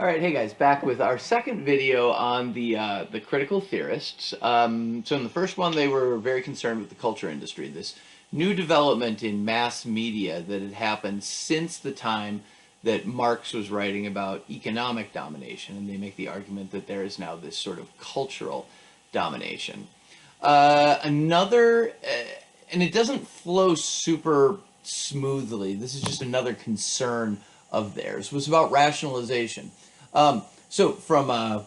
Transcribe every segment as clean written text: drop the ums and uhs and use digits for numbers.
All right, hey guys, back with our second video on the critical theorists. So in the first one, they were very concerned with the culture industry, this new development in mass media that had happened since the time that Marx was writing about economic domination, and they make the argument that there is now this sort of cultural domination. And it doesn't flow super smoothly. This is just another concern of theirs, was about rationalization. So from a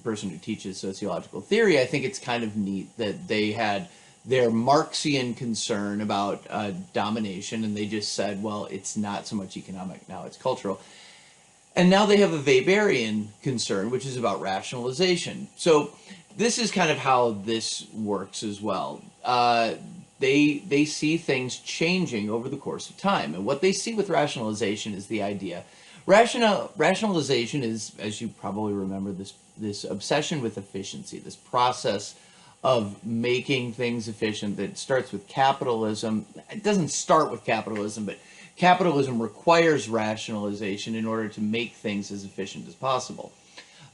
person who teaches sociological theory, I think it's kind of neat that they had their Marxian concern about domination, and they just said, well, it's not so much economic now, it's cultural. And now they have a Weberian concern, which is about rationalization. So this is kind of how this works as well. They see things changing over the course of time. And what they see with rationalization is the idea. Rationalization is, as you probably remember, this obsession with efficiency, this process of making things efficient that starts with capitalism. It doesn't start with capitalism, but capitalism requires rationalization in order to make things as efficient as possible.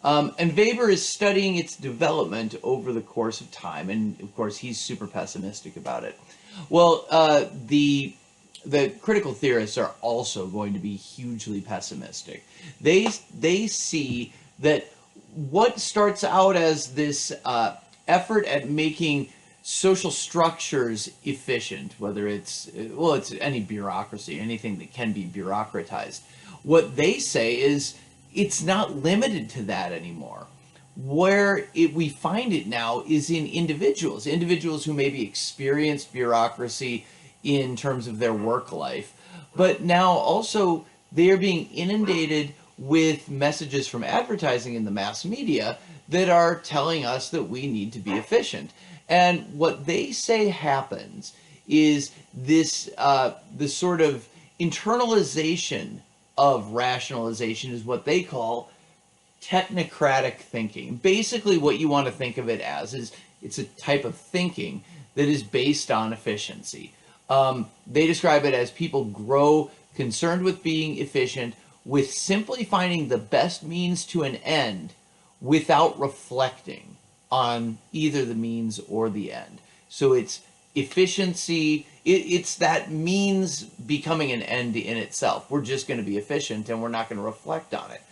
And Weber is studying its development over the course of time, and of course he's super pessimistic about it. Well, the critical theorists are also going to be hugely pessimistic. They see that what starts out as this effort at making social structures efficient, whether it's any bureaucracy, anything that can be bureaucratized, what they say is it's not limited to that anymore. Where we find it now is in individuals who maybe experienced bureaucracy in terms of their work life, but now also they are being inundated with messages from advertising in the mass media that are telling us that we need to be efficient. And what they say happens is this sort of internalization of rationalization is what they call technocratic thinking. Basically, what you want to think of it as is it's a type of thinking that is based on efficiency. They describe it as people grow concerned with being efficient, with simply finding the best means to an end without reflecting on either the means or the end. So it's efficiency, it's that means becoming an end in itself. We're just going to be efficient and we're not going to reflect on it.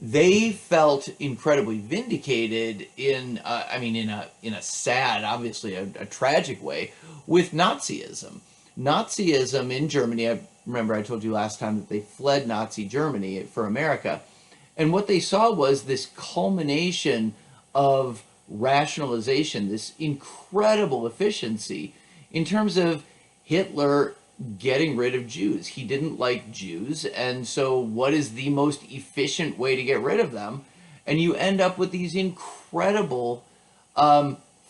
They felt incredibly vindicated in a sad, obviously a tragic way, with Nazism. Nazism in Germany, I remember I told you last time that they fled Nazi Germany for America. And what they saw was this culmination of rationalization, this incredible efficiency in terms of Hitler getting rid of Jews. He didn't like Jews, and so what is the most efficient way to get rid of them? And you end up with these incredible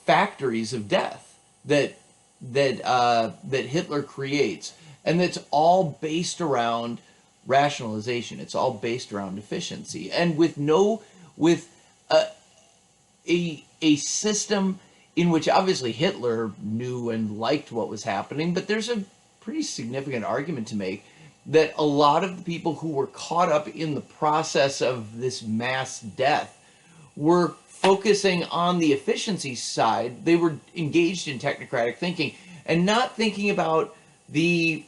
factories of death that Hitler creates, and that's all based around rationalization. It's all based around efficiency, and with a system in which obviously Hitler knew and liked what was happening, but there's a pretty significant argument to make that a lot of the people who were caught up in the process of this mass death were focusing on the efficiency side. They were engaged in technocratic thinking and not thinking about the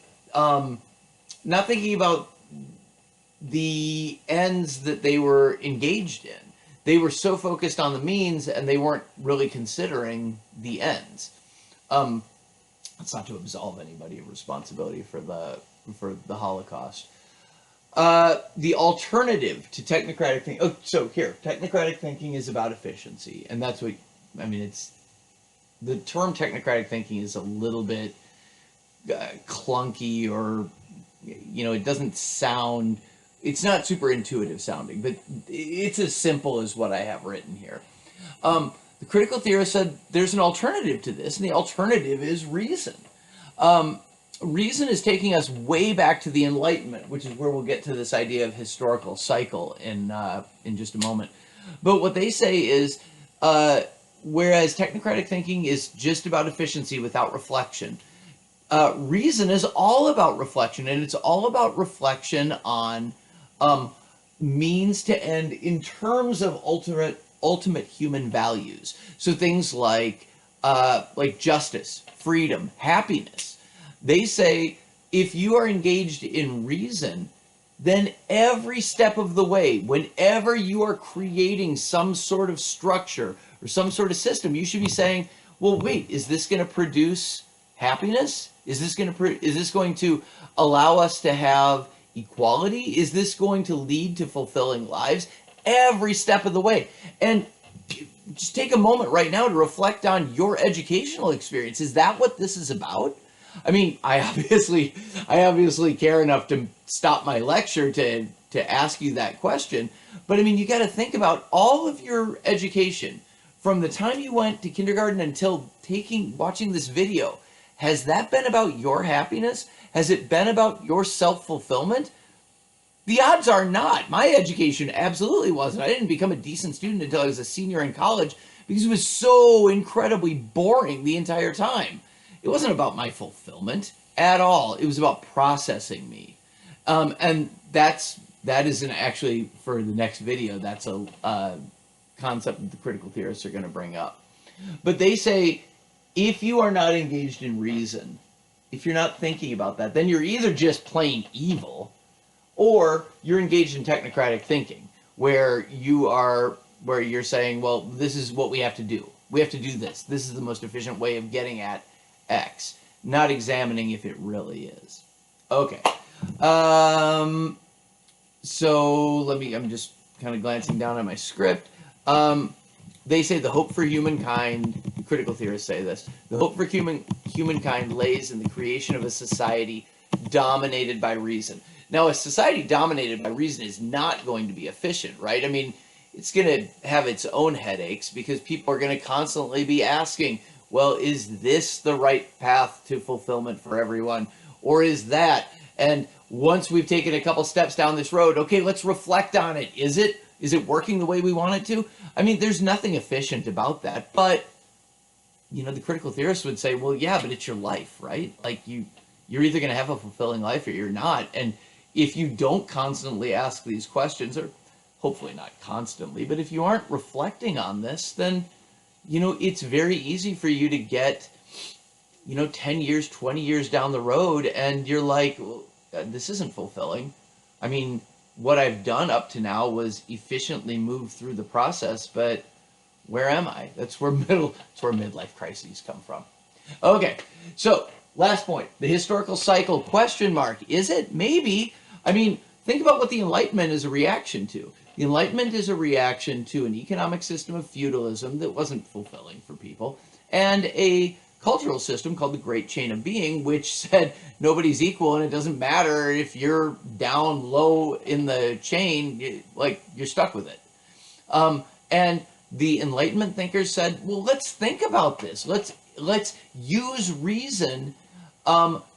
ends that they were engaged in. They were so focused on the means and they weren't really considering the ends. That's not to absolve anybody of responsibility for the Holocaust. The alternative to technocratic thinking. Oh, so here, technocratic thinking is about efficiency, and that's what it's. The term technocratic thinking is a little bit clunky, or it doesn't sound. It's not super intuitive sounding, but it's as simple as what I have written here. The critical theorist said there's an alternative to this, and the alternative is reason. Reason is taking us way back to the Enlightenment, which is where we'll get to this idea of historical cycle in just a moment. But what they say is, whereas technocratic thinking is just about efficiency without reflection, reason is all about reflection, and it's all about reflection on means to end in terms of ultimate human values. So things like justice, freedom, happiness. They say if you are engaged in reason, then every step of the way, whenever you are creating some sort of structure or some sort of system, you should be saying, well, wait, is this going to produce happiness? Is this going to allow us to have equality? Is this going to lead to fulfilling lives? Every step of the way. And just take a moment right now to reflect on your educational experience. Is that what this is about? I mean, I obviously care enough to stop my lecture to ask you that question. But I mean, you got to think about all of your education from the time you went to kindergarten until watching this video. Has that been about your happiness? Has it been about your self-fulfillment? The odds are not. My education absolutely wasn't. I didn't become a decent student until I was a senior in college because it was so incredibly boring the entire time. It wasn't about my fulfillment at all. It was about processing me. And that isn't actually, for the next video, that's a concept that the critical theorists are going to bring up. But they say, if you are not engaged in reason, if you're not thinking about that, then you're either just plain evil, or you're engaged in technocratic thinking, where you're saying, well, this is what we have to do. We have to do this. This is the most efficient way of getting at X, not examining if it really is. Okay. So I'm just kind of glancing down at my script. They say the hope for humankind, critical theorists say this, the hope for humankind lays in the creation of a society dominated by reason. Now, a society dominated by reason is not going to be efficient, right? I mean, it's going to have its own headaches because people are going to constantly be asking, well, is this the right path to fulfillment for everyone? Or is that? And once we've taken a couple steps down this road, okay, let's reflect on it. Is it working the way we want it to? I mean, there's nothing efficient about that. But, the critical theorists would say, well, yeah, but it's your life, right? Like you're either going to have a fulfilling life or you're not. And if you don't constantly ask these questions, or hopefully not constantly, but if you aren't reflecting on this, then, it's very easy for you to get, 10 years, 20 years down the road, and you're like, well, this isn't fulfilling. I mean, what I've done up to now was efficiently move through the process, but where am I? That's where midlife crises come from. Okay, so last point, the historical cycle, ? Is it? Maybe. I mean, think about what the Enlightenment is a reaction to. The Enlightenment is a reaction to an economic system of feudalism that wasn't fulfilling for people, and a cultural system called the Great Chain of Being, which said nobody's equal and it doesn't matter if you're down low in the chain, you're stuck with it. And the Enlightenment thinkers said, well, let's think about this. Let's use reason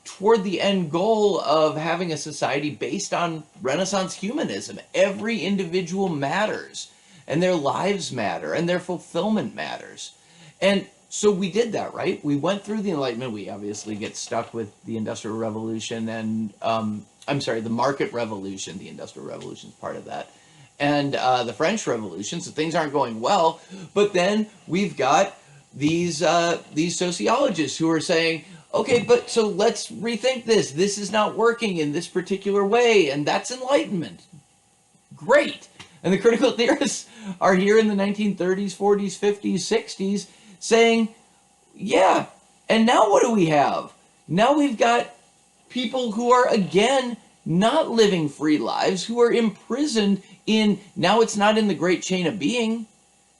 toward the end goal of having a society based on Renaissance humanism. Every individual matters, and their lives matter, and their fulfillment matters. And so we did that, right? We went through the Enlightenment. We obviously get stuck with the Industrial Revolution and, the Market Revolution. The Industrial Revolution is part of that. And the French Revolution, so things aren't going well. But then we've got these sociologists who are saying, okay, but so let's rethink this. This is not working in this particular way, and that's Enlightenment. Great. And the critical theorists are here in the 1930s, 40s, 50s, 60s saying, yeah, and now what do we have? Now we've got people who are, again, not living free lives, who are imprisoned in, now it's not in the Great Chain of Being,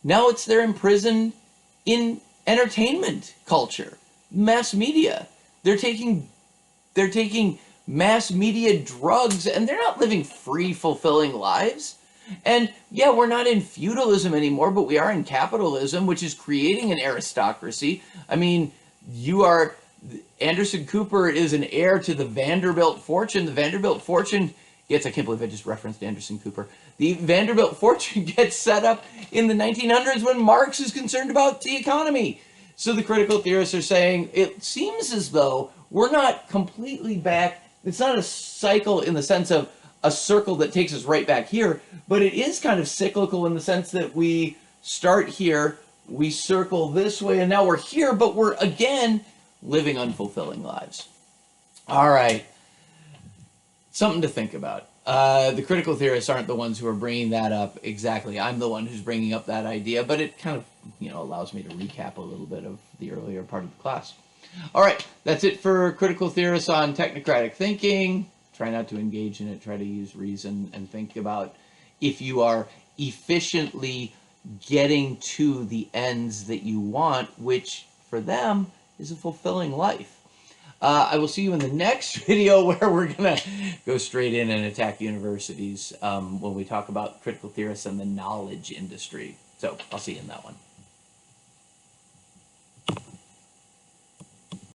now they're imprisoned in entertainment culture. Mass media. They're taking mass media drugs, and they're not living free, fulfilling lives. And yeah, we're not in feudalism anymore, but we are in capitalism, which is creating an aristocracy. I mean, Anderson Cooper is an heir to the Vanderbilt fortune. The Vanderbilt fortune I can't believe I just referenced Anderson Cooper. The Vanderbilt fortune gets set up in the 1900s when Marx is concerned about the economy. So the critical theorists are saying it seems as though we're not completely back. It's not a cycle in the sense of a circle that takes us right back here, but it is kind of cyclical in the sense that we start here, we circle this way, and now we're here, but we're again living unfulfilling lives. All right, something to think about. The critical theorists aren't the ones who are bringing that up exactly. I'm the one who's bringing up that idea, but it kind of, allows me to recap a little bit of the earlier part of the class. All right, that's it for critical theorists on technocratic thinking. Try not to engage in it. Try to use reason and think about if you are efficiently getting to the ends that you want, which for them is a fulfilling life. I will see you in the next video where we're going to go straight in and attack universities when we talk about critical theorists and the knowledge industry. So I'll see you in that one.